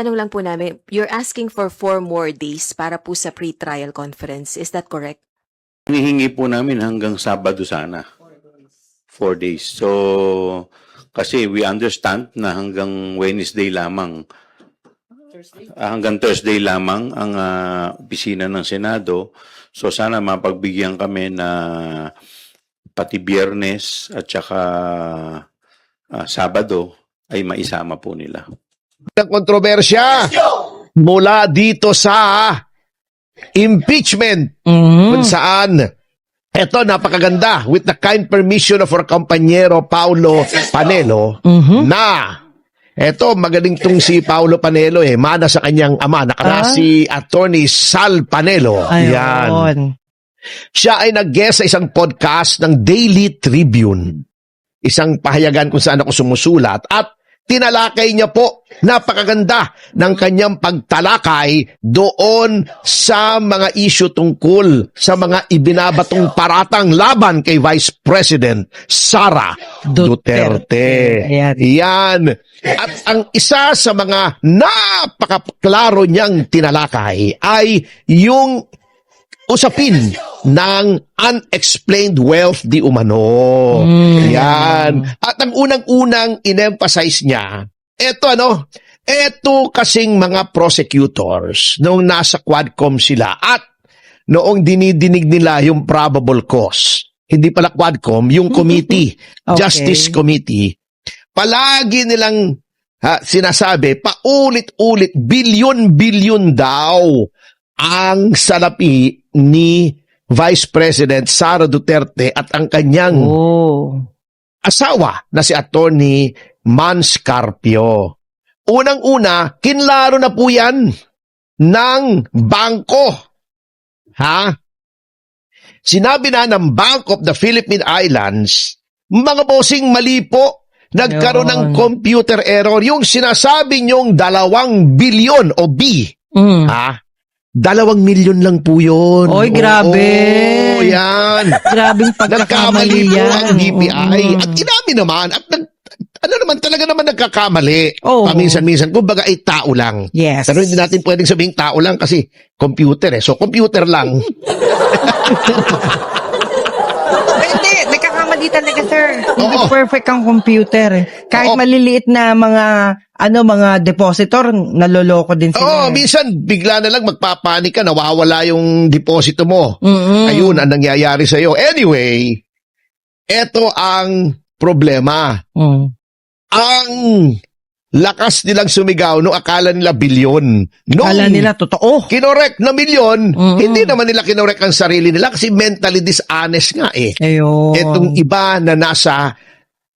Tanong lang po namin, you're asking for 4 more days para po sa pre-trial conference. Is that correct? Hinihingi po namin hanggang Sabado sana. 4 days. So, kasi we understand na hanggang Wednesday lamang, hanggang Thursday lamang ang opisina ng Senado. So, sana mapagbigyan kami na pati Biyernes at saka Sabado ay maisama po nila. Ng kontrobersya mula dito sa impeachment kung saan eto napakaganda with the kind permission of our compañero Paulo Panelo na eto magaling tong si Paulo Panelo mana sa kanyang ama si Attorney Sal Panelo. Yan. Siya ay nag-guest sa isang podcast ng Daily Tribune. Isang pahayagan kung saan ako sumusulat at tinalakay niya po, napakaganda ng kanyang pagtalakay doon sa mga issue tungkol sa mga ibinabatong paratang laban kay Vice President Sara Duterte. Yan. At ang isa sa mga napakaklaro niyang tinalakay ay yung usapin ng unexplained wealth di umano. Yan. At ang unang-unang in-emphasize niya, eto kasing mga prosecutors noong nasa Quadcom sila at noong dinidinig nila yung probable cause. Hindi pala Quadcom, yung committee, Justice Committee. Palagi nilang sinasabi, paulit-ulit, bilyon-bilyon daw ang salapi ni Vice President Sara Duterte at ang kanyang asawa na si Attorney Mans Carpio. Unang-una, kinlaro na po yan ng bangko. Sinabi na ng Bank of the Philippine Islands, mga bossing mali po, nagkaroon ng computer error. Yung sinasabi nyong 2 bilyon o B, 2 milyon lang po yun. Oy, grabe. Oo, yan. Grabing pagkakamali Nagkamali po yan. ang DPI. At inamin naman, at talaga naman nagkakamali. Paminsan-minsan, kumbaga ay tao lang. Yes. Pero hindi natin pwedeng sabihing tao lang kasi computer So, computer lang. Hindi, nagkakamali talaga, sir. Hindi Oo. perfect ang computer. Kahit Oo. maliliit na mga depositor, naloloko din sila. Minsan bigla na lang magpapanik ka, nawawala yung deposito mo. Ayun ang nangyayari sa iyo. Anyway, eto ang problema. Ang lakas nilang sumigaw nung akala nila bilyon. Akala nila totoo. Kinorek na milyon, hindi naman nila kinorek ang sarili nila kasi mentally dishonest nga Ayun. Etong iba na nasa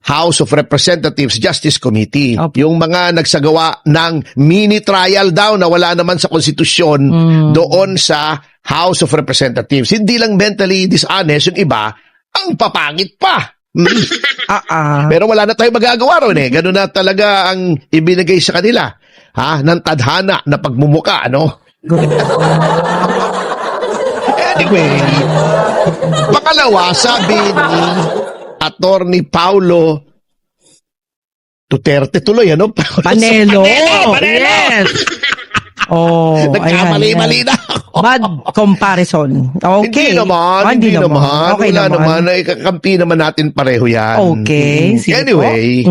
House of Representatives Justice Committee. Yung mga nagsagawa ng mini trial daw na wala naman sa konstitusyon doon sa House of Representatives. Hindi lang mentally dishonest, yung iba, ang papangit pa. Pero wala na tayong magagawa ron Ganun na talaga ang ibinigay sa kanila. Ng tadhana na pagmumuka, Anyway, pangalawa, sabi ni Attorney Paulo Duterte tuloy, Panelo. Yes. Nagkamali-mali na ako. Bad comparison. Okay. Hindi naman. Okay Wala naman. Kakampi naman natin pareho yan. Okay. Sige Anyway,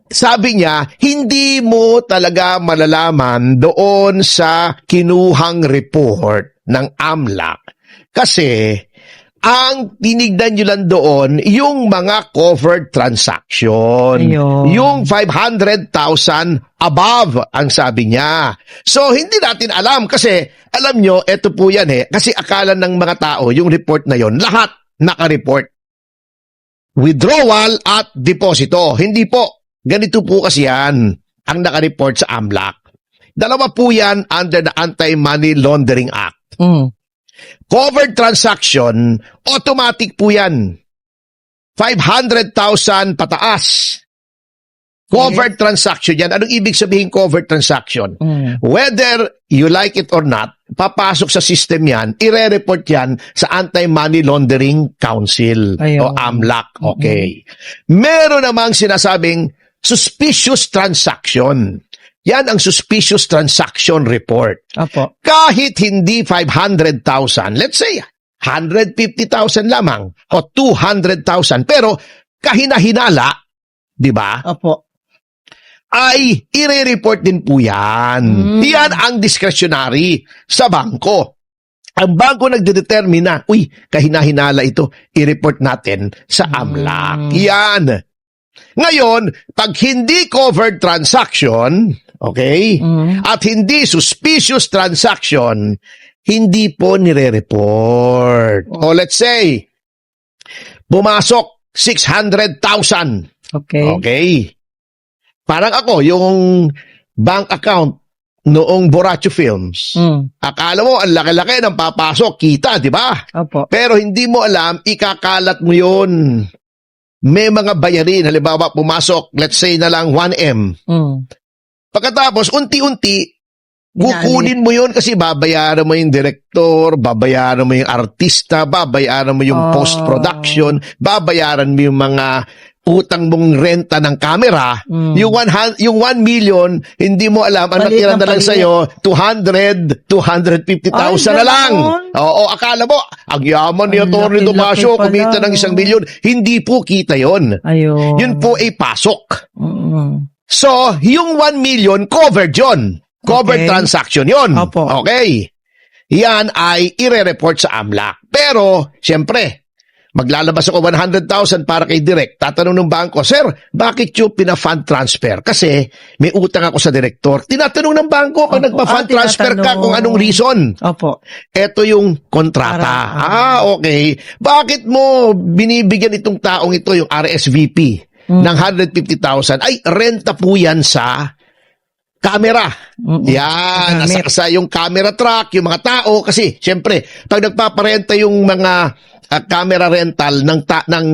sabi niya, hindi mo talaga malalaman doon sa kinuhang report ng AMLAC. Kasi, ang tinignan nyo lang doon, yung mga covered transaction. Ayun. Yung 500,000 above, ang sabi niya. So, hindi natin alam kasi, alam nyo, eto po yan kasi akala ng mga tao, yung report na yon lahat naka-report. Withdrawal at deposito. Hindi po. Ganito po kasi yan, ang naka-report sa AMLAC. Dalawa po yan under the Anti-Money Laundering Act. Covered transaction, automatic po yan. 500,000 pataas. Covered transaction yan. Anong ibig sabihin covered transaction? Whether you like it or not, papasok sa system yan, ire-report yan sa Anti-Money Laundering Council o AMLAC. Okay. Meron namang sinasabing suspicious transaction. Yan ang suspicious transaction report. Opo. Kahit hindi 500,000, let's say 150,000 lamang o 200,000, pero kahina-hinala, di ba? Opo. Ay i-report din po yan. Yan ang discretionary sa bangko. Ang bangko nagdedetermine na, uy, kahina-hinala ito, i-report natin sa AMLAC. Yan. Ngayon, pag hindi covered transaction, okay, at hindi suspicious transaction, hindi po nire-report. O let's say, pumasok 600,000. Okay. Okay. Parang ako, yung bank account noong Borracho Films. Akala mo, ang laki-laki ng papasok, kita, di ba? Opo. Pero hindi mo alam, ikakalat mo yun. May mga bayarin, halimbawa, pumasok, let's say na lang 1M. Pagkatapos, unti-unti, kukunin mo yun kasi babayaran mo yung director, babayaran mo yung artista, babayaran mo yung post-production, babayaran mo yung mga utang mong renta ng camera, yung 1 million, hindi mo alam, ang Palit natira ng na lang palit. sa'yo, 250,000 na lang. ganon. Oo, akala mo, ang yaman ni Ang Atty. laki-laki Tomasio, pala, kumita ng 1 milyon. Hindi po kita yon. Ayun. Yun po ay pasok. Mm. So, yung 1 million, covered yun. Covered Okay. transaction yun. Opo. Okay. Yan ay ire-report sa AMLAC. Pero, siyempre, maglalabas ako 100,000 para kay Direk. Tatanong ng bangko, Sir, bakit yung pina-fund transfer? Kasi may utang ako sa direktor. Tinatanong ng bangko kung Opo. nagpa-fund transfer ka Tinatanong. kung anong reason. Opo. Ito yung kontrata. Okay. Bakit mo binibigyan itong taong ito, yung RSVP, ng 150,000? Ay, renta po yan sa camera. Yan. Gamit. Sa yung camera truck, yung mga tao. Kasi, syempre, pag nagpaparenta yung mga camera rental ng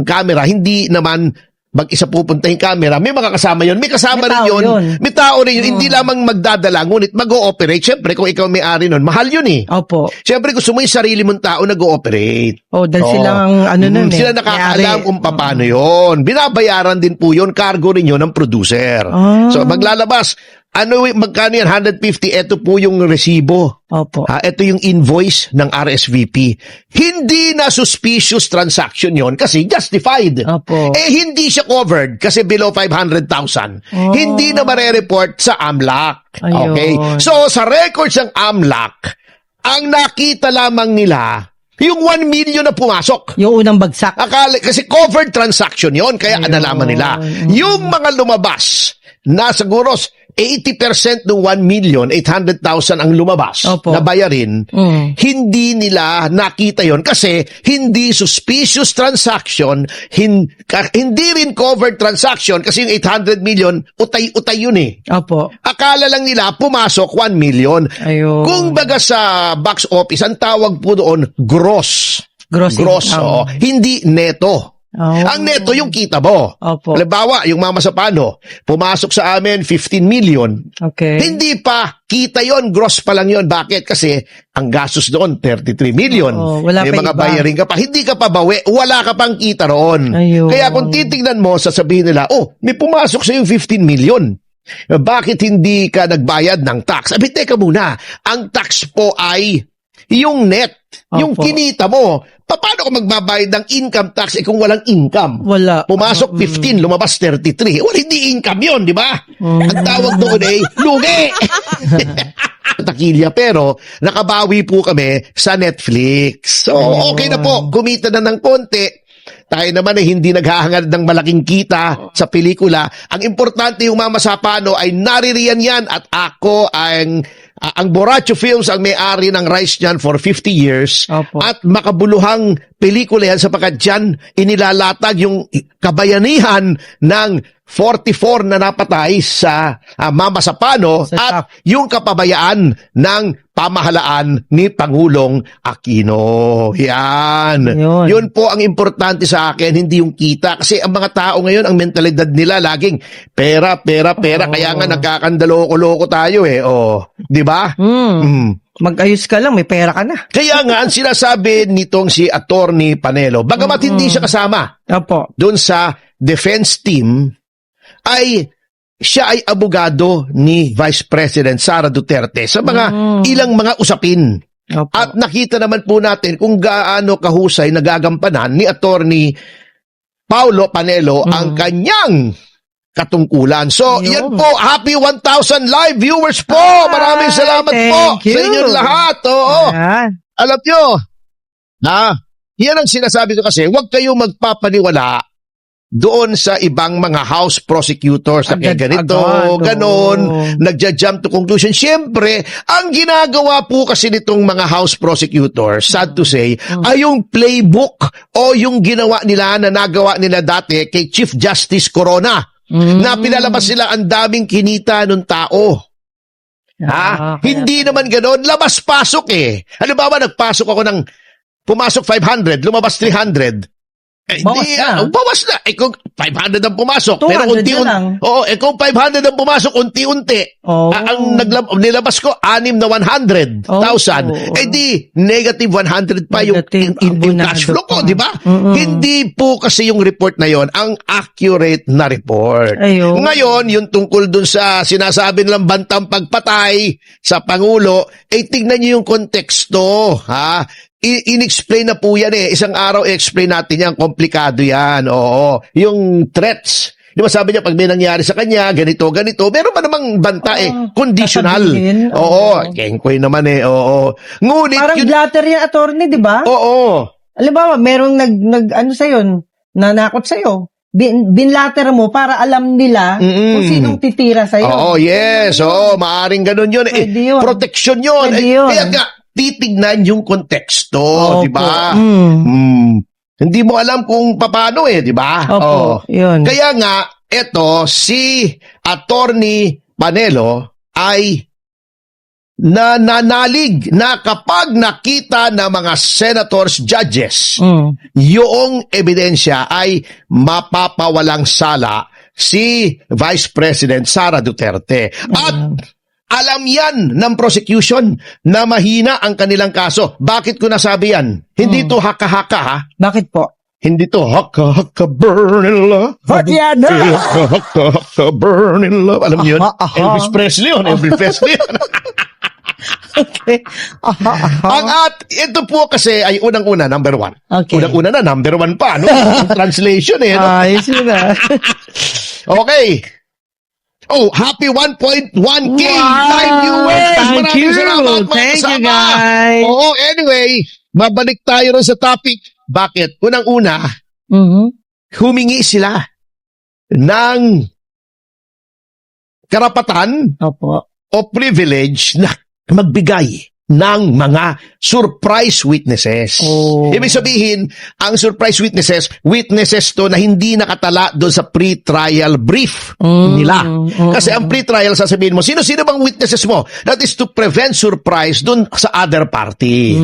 camera, hindi naman mag-isa pupunta yung camera. May mga kasama yun. May kasama May rin tao yun. yun. May tao rin yun. Hindi lamang magdadala, ngunit mag-ooperate. Syempre, kung ikaw may-ari nun, mahal yun eh. Opo. Siyempre, gusto mo yung sarili mong tao nag-ooperate. Dahil sila ang nun Sila nakakaalam kung paano yun. Binabayaran din po yun. Cargo rin yun ng producer. So, maglalabas. Magkano yan? 150. Ito po yung resibo. Opo. Ito yung invoice ng RSVP. Hindi na suspicious transaction yon kasi justified. Opo. Hindi siya covered kasi below 500,000. Hindi na marereport sa AMLAC. Ayun. Okay? So, sa records ng AMLAC, ang nakita lamang nila, yung 1 million na pumasok. Yung unang bagsak. Akala, kasi covered transaction yon kaya Ayun. nalaman nila. Yung mga lumabas, na siguro 80% ng 1,800,000 ang lumabas Opo. na bayarin, hindi nila nakita yon kasi hindi suspicious transaction, hindi rin covered transaction kasi yung 800 million, utay-utay yun eh. Opo. Akala lang nila pumasok 1 million. Ayun. Kung baga sa box office, ang tawag po doon, gross. Gross income. Hindi neto. Ang neto yung kita mo. Opo. Halimbawa, yung Mama Sapano, pumasok sa amin 15 million. Okay. Hindi pa kita yon, gross pa lang yon. Bakit? Kasi ang gastos doon 33 million. Oo, wala May pa mga iba. bayarin ka pa. Hindi ka pa bawi. Wala ka pang kita roon. Ayun. Kaya kung titignan mo, sasabihin nila, may pumasok sa yung 15 million. Bakit hindi ka nagbayad ng tax? Sabi, teka muna. Ang tax po ay yung net. Yung Opo. kinita mo. Paano ka magbabayad ng income tax kung walang income? Wala. Pumasok 15, lumabas 33. Well, hindi income yun, di ba? Ang tawag doon ay lugi. Takilya, pero nakabawi po kami sa Netflix. So, okay na po. Kumita na ng konti. Tayo naman ay hindi naghahangad ng malaking kita sa pelikula. Ang importante yung Mama Sapano ay naririyan yan at ako ang Borracho Films ang may-ari ng rights niyan for 50 years. Opo. At makabuluhang pelikula yan sapagkat dyan inilalatag yung kabayanihan ng 44 na napatay sa Mama Sapano Sa at shock. yung kapabayaan ng pamahalaan ni Pangulong Aquino. Yan. Yun. Yun po ang importante sa akin, hindi yung kita. Kasi ang mga tao ngayon, ang mentalidad nila laging pera. Kaya nga nagkakandaloko-loko tayo eh. Di ba? Mag-ayos ka lang, may pera ka na. Kaya nga, ang sinasabi nitong si Atty. Panelo, bagamat hindi siya kasama Opo. doon sa defense team, ay siya ay abogado ni Vice President Sara Duterte sa mga ilang mga usapin. Opo. At nakita naman po natin kung gaano kahusay nagagampanan ni Attorney Paulo Panelo ang kanyang katungkulan. So, Yun. yan po. Happy 1,000 live viewers po. Maraming salamat po thank you. sa inyong lahat. Oo. Ayan. Alam nyo, yan ang sinasabi ko kasi, huwag kayong magpapaniwala doon sa ibang mga house prosecutors na kaya ganito, ganon, nagja-jump to conclusion. Siyempre, ang ginagawa po kasi nitong mga house prosecutors, sad to say, ay yung playbook o yung ginawa nila na nagawa nila dati kay Chief Justice Corona, na pinalabas sila ang daming kinita ng tao. Hindi naman ganon, labas-pasok eh. Halimbawa, nagpasok ako ng, pumasok 500, lumabas 300. Bawas na. Bawas na. Kung 500 ang pumasok, 200 pero na lang. Oo, kung 500 ang pumasok, unti-unti. Oo. Ang nilabas ko, 6 na 100,000. Di, negative 100 pa yung Negative, yung cash flow ko, abonado pa. di ba? Hindi po kasi yung report na yon ang accurate na report. Ayun. Ngayon, yung tungkol dun sa sinasabi nilang bantang pagpatay sa Pangulo, tignan niyo yung konteksto, ha? In-explain na po yan eh. Isang araw i-explain natin yan. Komplikado yan. Oo. Yung threats. Di ba sabi niya, pag may nangyari sa kanya, ganito. Meron ba namang banta conditional. sasabihin. Oo. Kengkoy naman eh. Oo. Ngunit, Parang blatter yan, attorney, di ba? Oo. Halimbawa, merong ano sa'yo, nanakot sa'yo. Binlatter mo para alam nila kung sinong titira sa'yo. Oo, yes. Oo, maaring ganun yun. Pwede yun. Protection yun. Pwede yun. Kaya nga, titignan yung konteksto. Opo. Di ba? Mm. Hindi mo alam kung paano eh, di ba? Opo, yun. Kaya nga, eto, si Attorney Panelo ay nananalig na kapag nakita ng mga senators, judges, yung ebidensya ay mapapawalang sala si Vice President Sara Duterte. At alam yan ng prosecution na mahina ang kanilang kaso. Bakit ko nasabi yan? Hindi to haka-haka ha? Bakit po? Hindi to haka-haka burn in love. Yan na! Haka-haka burn in love. Alam niyo yun? Elvis Presley yun. Elvis Presley yun. Okay. Ito po kasi ay unang-una, number one. Okay. Unang-una na, number one pa. No? Yung translation eh. No? Ayos yun na. Okay. Oh, happy 1.1K live viewers! Thank Maraming you! salamat, mga Thank you, kasama. guys! Oo, anyway, mabalik tayo rin sa topic. Bakit? Unang-una, humingi sila ng karapatan Opo. o privilege na magbigay ng mga surprise witnesses. Oh. Ibig sabihin, ang surprise witnesses to na hindi nakatala doon sa pre-trial brief nila. Kasi ang pre-trial, sasabihin mo, sino-sino bang witnesses mo? That is to prevent surprise doon sa other party.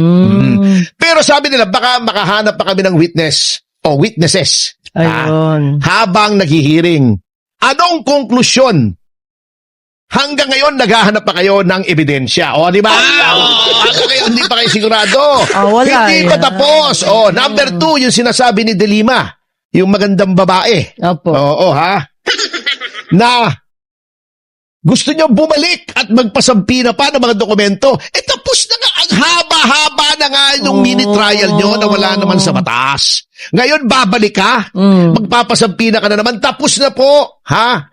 Pero sabi nila, baka makahanap pa kami ng witness o witnesses. Ayun. Habang naghihiring. Anong konklusyon? Hanggang ngayon, naghahanap pa kayo ng ebidensya. O, di ba? Hanggang ngayon, hindi pa kayo sigurado. Wala. Hindi pa tapos. Number 2, yung sinasabi ni De Lima. Yung magandang babae. Opo. Oo, ha? Na gusto nyo bumalik at magpasampi na pa ng mga dokumento. Tapos na nga. Ang haba-haba na nga yung mini-trial nyo na wala naman sa batas. Ngayon, babalik ka. Magpapasampi na ka na naman. Tapos na po. Ha?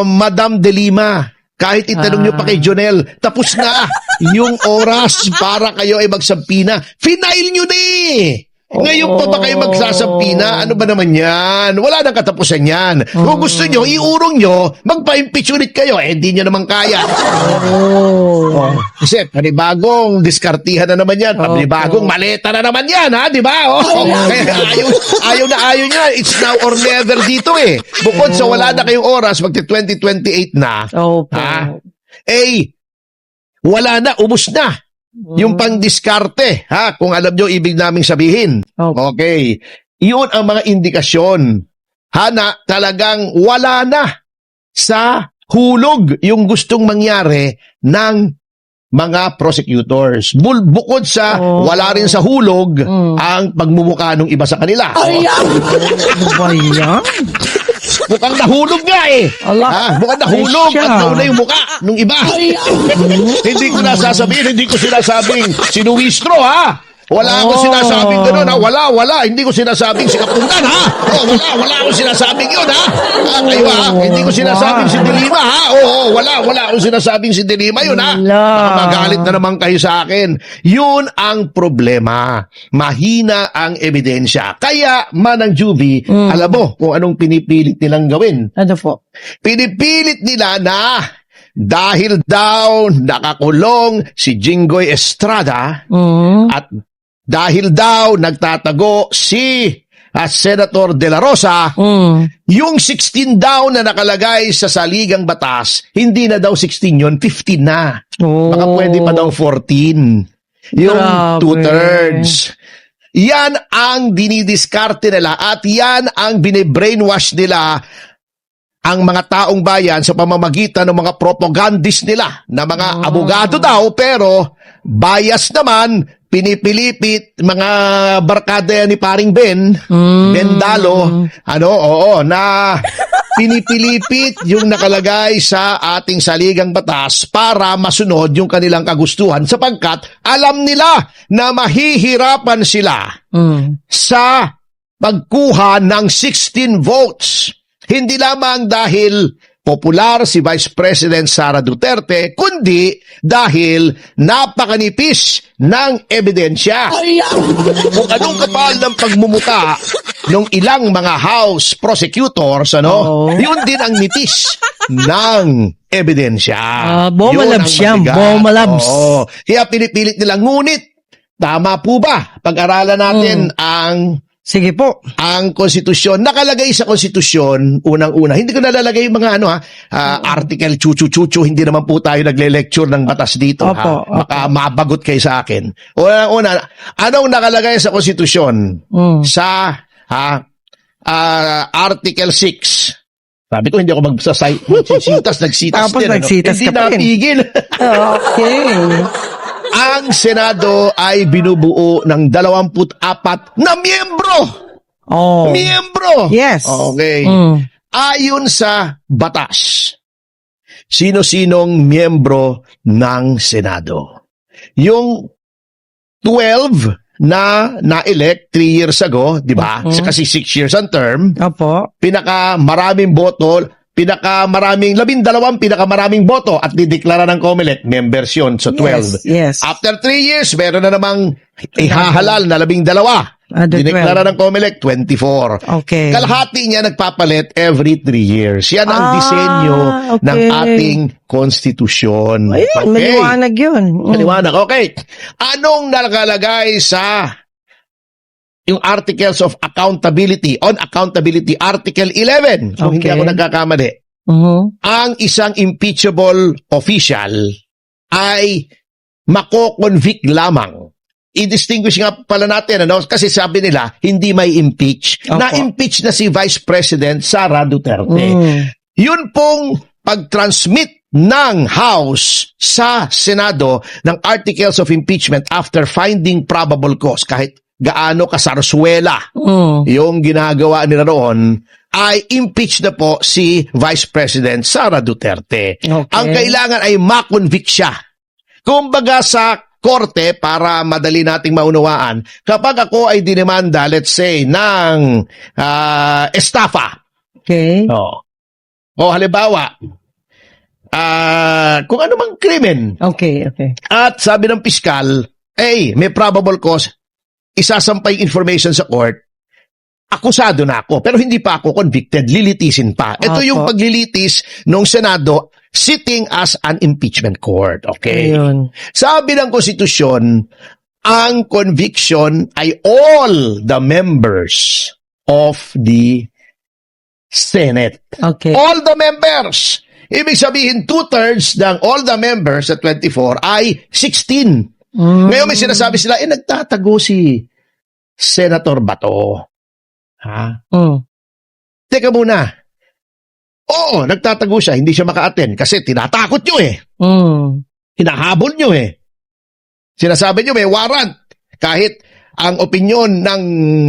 Madam De Lima, kahit itanong nyo pa kay Jonel, tapos na yung oras para kayo ay magsampi na. Final nyo na eh. Ngayon pa ba kayo magsasampi na? Ano ba naman yan? Wala nang katapusan yan. Kung gusto nyo, iurong nyo, magpa-impeach ulit kayo. Hindi nyo naman kaya. Kasi panibagong diskartihan na naman yan. Panibagong maleta na naman yan, ha? Di ba? Kaya ayaw na ayaw niya. It's now or never dito eh. Bukod sa wala na kayong oras, magti-2028 na. Opo. Wala na, ubos na. Yung pang-diskarte, ha? Kung alam nyo, ibig naming sabihin. Okay. Yun ang mga indikasyon. Na talagang wala na sa hulog yung gustong mangyari ng mga prosecutors. Bukod sa wala rin sa hulog ang pagmumukha ng iba sa kanila. Ano ba yan? Mukhang nahulog nga eh. Ala. Mukhang nahulog Ay, siya. at nauna yung muka nung iba. Hindi ko nasasabihin, hindi ko sinasabing sinuwistro, ha? Wala akong sinasabing gano'n, ha? Wala. Hindi ko sinasabing si Kapundan, ha? Wala akong sinasabing yun, ha? Kayo, ha? Hindi ko sinasabing si Dilima, ha? Wala akong sinasabing si Dilima yun, ha? Wala. Baka magalit na naman kayo sa akin. Yun ang problema. Mahina ang ebidensya. Kaya, Manang Juvie, alam mo kung anong pinipilit nilang gawin. Ano po? Pinipilit nila na dahil daw nakakulong si Jinggoy Estrada at dahil daw nagtatago si Senator De La Rosa, yung 16 daw na nakalagay sa saligang batas, hindi na daw 16 yun, 15 na. Baka pwede pa daw 14. Yung Grabe. 2/3. Yan ang dinidiskarte nila at yan ang bine-brainwash nila ang mga taong bayan sa pamamagitan ng mga propagandist nila na mga abogado daw pero bias naman, pinipilipit mga barkada yan ni paring Ben Dalo, na pinipilipit yung nakalagay sa ating saligang batas para masunod yung kanilang kagustuhan sapagkat alam nila na mahihirapan sila sa pagkuha ng 16 votes. Hindi lamang dahil popular si Vice President Sara Duterte, kundi dahil napakanipis ng ebidensya. Kung anong kapal ng pagmumuka ng ilang mga House prosecutors, yun din ang nipis ng ebidensya. Bomalabs Yun ang yan, mabigat. bomalabs. Oo. Kaya pinipilit nila. Ngunit, tama po ba? Pag-aralan natin Sige po. ang konstitusyon, nakalagay sa konstitusyon, unang-una, hindi ko nalalagay yung mga article, chuchu-chuchu, hindi naman po tayo nagle-lecture ng batas dito. Opo, Baka mabagot kayo sa akin. Unang-una, anong nakalagay sa konstitusyon? Sa Article 6. Sabi ko, hindi ako magsisitas, nagsitas Tapos din. nagsitas Hindi ka pa rin. napigil. Okay. Ang Senado ay binubuo ng 24 na miyembro. Miyembro! Yes. Okay. Ayon sa batas, sino-sinong miyembro ng Senado? Yung 12 na na-elect 3 years ago, di ba? Kasi 6 years ang term. Opo. Pinakamaraming boto, pinakamaraming boto at dideklara ng COMELEC, members yun, so 12. Yes. After 3 years, meron na namang ihahalal na 12. Dineklara ng COMELEC, 24. Okay. Kalahati niya nagpapalit every 3 years. Yan ang disenyo okay. ng ating konstitusyon. Ayun, maliwanag yun. Maliwanag. Okay. Anong nakalagay sa yung Articles of Accountability, on Accountability, Article 11, kung hindi Okay. ako nagkakamali, ang isang impeachable official ay mako-convict lamang. I-distinguish nga pala natin, kasi sabi nila, hindi may impeach. Opo. Na-impeach na si Vice President Sara Duterte. Yun pong pag-transmit ng House sa Senado ng Articles of Impeachment after finding probable cause, kahit gaano kasarsuela yung ginagawa nila roon, ay impeach na po si Vice President Sara Duterte. Okay. Ang kailangan ay ma-convict siya. Kumbaga sa korte, para madali nating maunawaan, kapag ako ay dinemanda, let's say, ng estafa. Okay. O halimbawa, kung ano mang krimen, Okay. at sabi ng piskal, may probable cause, isasampay information sa court, akusado na ako, pero hindi pa ako convicted, lilitisin pa. Ito Opo. yung paglilitis ng Senado sitting as an impeachment court. Okay? Ayun. Sabi ng konstitusyon, ang conviction ay all the members of the Senate. Okay. All the members! Ibig sabihin, 2/3 ng all the members sa 24 ay 16. Ngayon may sinasabi sila, nagtatago si Senator Bato. Teka muna. Oo, nagtatago siya, hindi siya maka-attend kasi tinatakot nyo Hinahabol nyo Sinasabi nyo may warrant. Kahit ang opinyon ng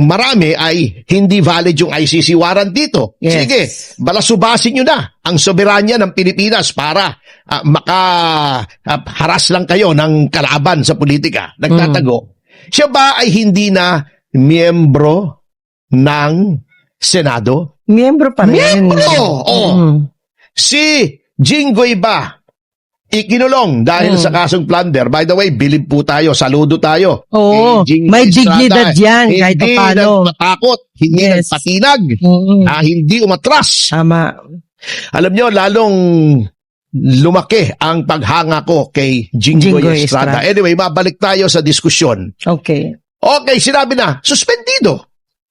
marami ay hindi valid yung ICC warrant dito. Yes. Sige, balasubasin nyo na ang soberanya ng Pilipinas para makaharas lang kayo ng kalaban sa politika. Nagtatago. Siya ba ay hindi na miyembro ng Senado? Miyembro pa rin. Miyembro! Si Jinggoy ba ikinulong dahil sa kasong plunder? By the way, bilib po tayo, saludo tayo. Oo, Kay Jinggoy may Estrada. dignidad yan kahit Hindi paano. nagpatakot, hindi Yes. nagpatinag, hindi umatras. Tama. Alam nyo, lalong lumaki ang paghanga ko kay Jinggoy Jinggoy Estrada. Estrada. Anyway, mabalik tayo sa diskusyon. Okay. Okay, sinabi na, suspendido.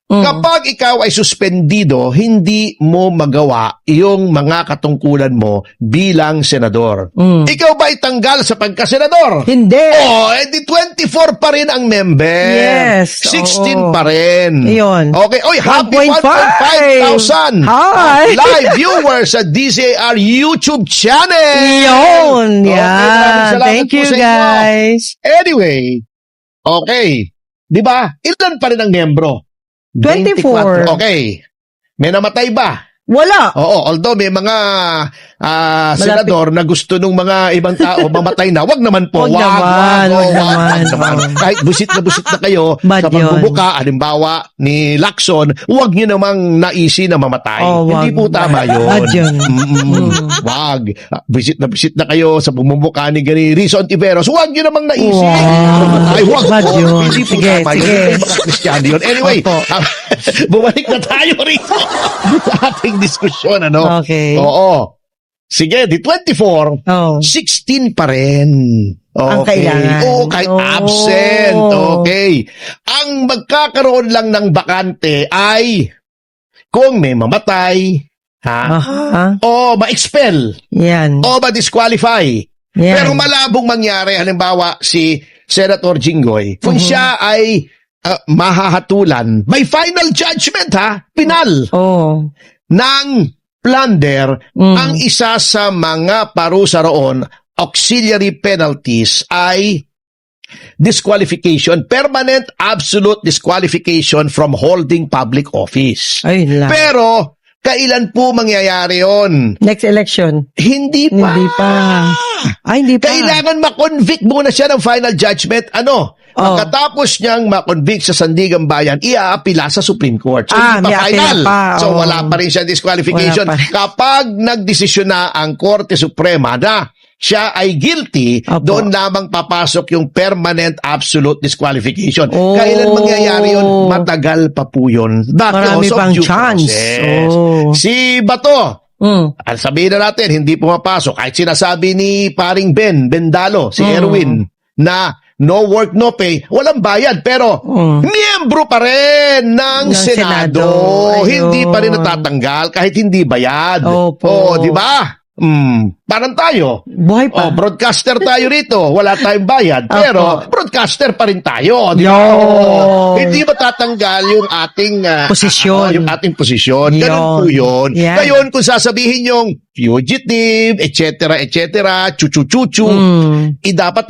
Kapag ikaw ay suspendido, hindi mo magawa yung mga katungkulan mo bilang senador. Ikaw ba itanggal sa pagkasenador? Hindi. Oh, edi 24 pa rin ang member. Yes, 16 oo. pa rin. Iyon. Okay. Oy, happy 1.5 1.5 thousand. Hi. Live viewers sa DZAR YouTube channel. Yun. Okay, maraming Yeah. salamat Thank po you, sa inyo. guys. Anyway, okay. Di ba? Ilan pa rin ang membro? 24. Okay. May namatay ba? Wala. Oo, although may mga senador na gusto nung mga ibang tao mamatay na, wag naman po. Wag naman. Kahit busit na kayo Bad sa pagbubuka, halimbawa ni Lacson, wag nyo namang naisi na mamatay. Oh, Hindi wag. po tama yun. Bad yun. Wag. Busit na kayo sa pagbubuka ni Rizon Tiveros, wag nyo namang naisi. Wow. Mamatay. Wag Bad po. yun. Hindi po Sige, tama sige. yun. Mga Kristiyano yun. Anyway, Opo. bumalik na tayo rito sa ating diskusyon, ano? Okay. Oo. Sige, di 24, Oh. 16 pa rin. Okay. Ang kailangan. Oo, kahit Oh. absent. Okay. Ang magkakaroon lang ng bakante ay kung may mamatay, Aha. o ma-expel, Yan. o ma-disqualify. Yan. Pero malabong mangyari, halimbawa si Senator Jinggoy, kung siya ay mahahatulan by final judgment, pinal, Oh. ng plunder, ang isa sa mga parusa roon, auxiliary penalties, ay disqualification, permanent absolute disqualification from holding public office. Ayun lang. Pero, kailan po mangyayari yon? Next election. Hindi pa. Hindi pa. Ay, hindi pa. Kailangan ma-convict muna siya ng final judgment. Ano? Oh. Pagkatapos niyang ma-convict sa Sandigan Bayan, iaapila sa Supreme Court. So, Ah, hindi may pa apela final. pa. So, Oh. wala pa rin siya disqualification. Wala pa rin. Kapag nagdesisyon na ang Korte Suprema na siya ay guilty, Opo. doon lamang papasok yung permanent absolute disqualification. Oh. Kailan mangyayari yun? Matagal pa po yun. Marami pang chance. Oh. Si Bato, sabihin na natin, hindi pumapasok. Kahit sinasabi ni paring Bendalo, si Erwin, na no work, no pay, walang bayad. Pero, miyembro pa rin ng Senado. Senado. Hindi pa rin Ayun. natatanggal kahit hindi bayad. Opo. Di ba? Parang tayo. Buhay pa. Broadcaster tayo rito. Wala tayong bayad. Pero, Opo. broadcaster pa rin tayo. Di ba? Yo. Hindi matatanggal yung ating Posisyon. yung ating posisyon. Ganun po yun. Yan. Ngayon, kung sasabihin yung fugitive, etc., chuchu-chuchu, dapat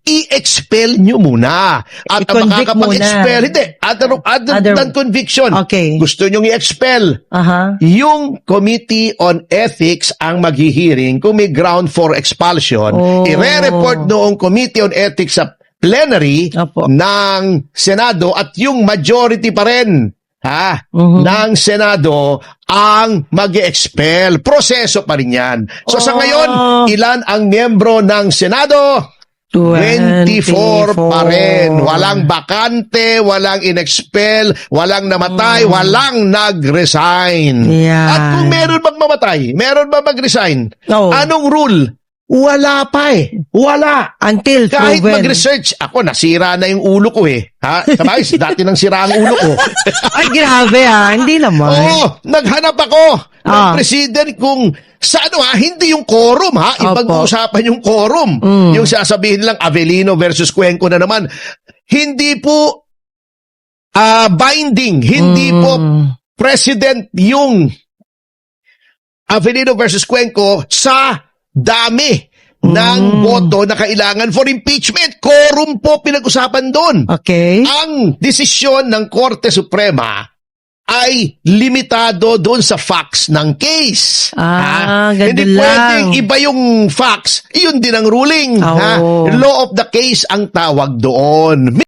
i-expel nyo muna. At ang I-convict makakapag-expel, muna. hindi, other than conviction. Okay. Gusto nyo i-expel. Aha. Yung Committee on Ethics ang maghihiring kung may ground for expulsion. Oh. Ire-report noong Committee on Ethics sa plenary Opo. ng Senado at yung majority pa rin ng Senado ang mag-expel. Proseso pa rin yan. So sa ngayon, ilan ang miyembro ng Senado? 24 pa rin. Walang bakante, walang in-expel, walang namatay, walang nag-resign. Yan. At kung meron bang mamatay, meron ba mag-resign? No. Anong rule? Wala pa eh. Wala. Until Kahit proven. mag-research, ako nasira na yung ulo ko eh. Sabay, dati nang sira ang ulo ko. Ay, grabe Hindi naman. Oo, naghanap ako ng president kung sa hindi yung quorum ipag-uusapan yung quorum. Yung sasabihin lang Avellino versus Cuenco na naman. Hindi po binding, hindi po president yung Avellino versus Cuenco sa dami ng boto na kailangan for impeachment. Quorum po pinag-usapan doon. Okay. Ang desisyon ng Korte Suprema ay limitado doon sa facts ng case. Ganun Hindi lang. pwedeng iba yung facts, iyon din ang ruling. Oo. Law of the case ang tawag doon.